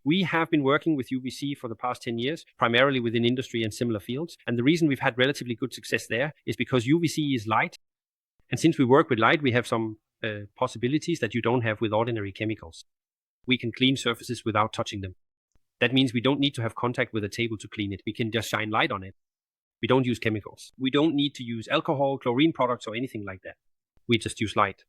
We have been working with UVC for the past 10 years, primarily within industry and similar fields. And the reason we've had relatively good success there is because UVC is light. And since we work with light, we have some possibilities that you don't have with ordinary chemicals. We can clean surfaces without touching them. That means we don't need to have contact with a table to clean it. We can just shine light on it. We don't use chemicals. We don't need to use alcohol, chlorine products, or anything like that. We just use light.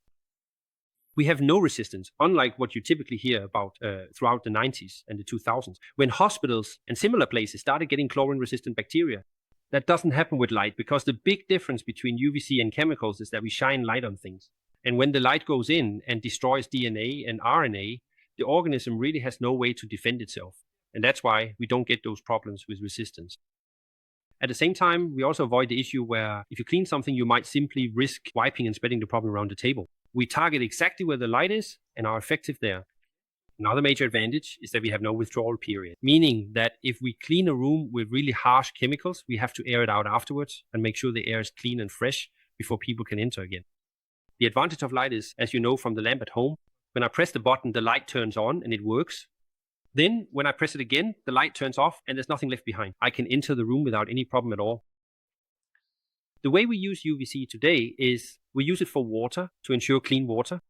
We have no resistance, unlike what you typically hear about throughout the 90s and the 2000s, when hospitals and similar places started getting chlorine-resistant bacteria. That doesn't happen with light, because the big difference between UVC and chemicals is that we shine light on things. And when the light goes in and destroys DNA and RNA, the organism really has no way to defend itself. And that's why we don't get those problems with resistance. At the same time, we also avoid the issue where if you clean something, you might simply risk wiping and spreading the problem around the table. We target exactly where the light is and are effective there. Another major advantage is that we have no withdrawal period, meaning that if we clean a room with really harsh chemicals, we have to air it out afterwards and make sure the air is clean and fresh before people can enter again. The advantage of light is, as you know from the lamp at home, when I press the button, the light turns on and it works. Then when I press it again, the light turns off and there's nothing left behind. I can enter the room without any problem at all. The way we use UVC today is we use it for water to ensure clean water.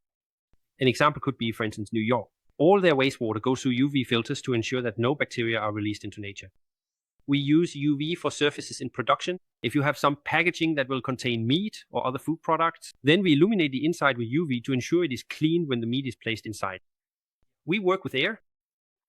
An example could be, for instance, New York. All their wastewater goes through UV filters to ensure that no bacteria are released into nature. We use UV for surfaces in production. If you have some packaging that will contain meat or other food products, then we illuminate the inside with UV to ensure it is clean when the meat is placed inside. We work with air.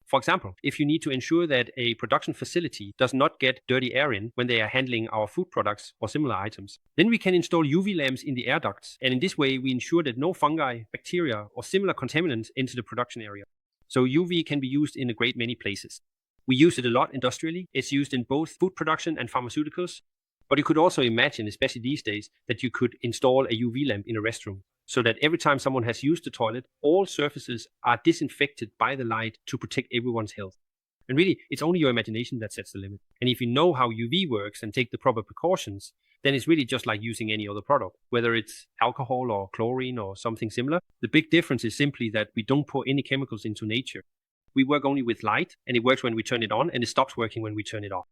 For example, if you need to ensure that a production facility does not get dirty air in when they are handling our food products or similar items, then we can install UV lamps in the air ducts. And in this way, we ensure that no fungi, bacteria, or similar contaminants enter the production area. So UV can be used in a great many places. We use it a lot industrially. It's used in both food production and pharmaceuticals. But you could also imagine, especially these days, that you could install a UV lamp in a restroom, so that every time someone has used the toilet, all surfaces are disinfected by the light to protect everyone's health. And really, it's only your imagination that sets the limit. And if you know how UV works and take the proper precautions, then it's really just like using any other product, whether it's alcohol or chlorine or something similar. The big difference is simply that we don't pour any chemicals into nature. We work only with light, and it works when we turn it on, and it stops working when we turn it off.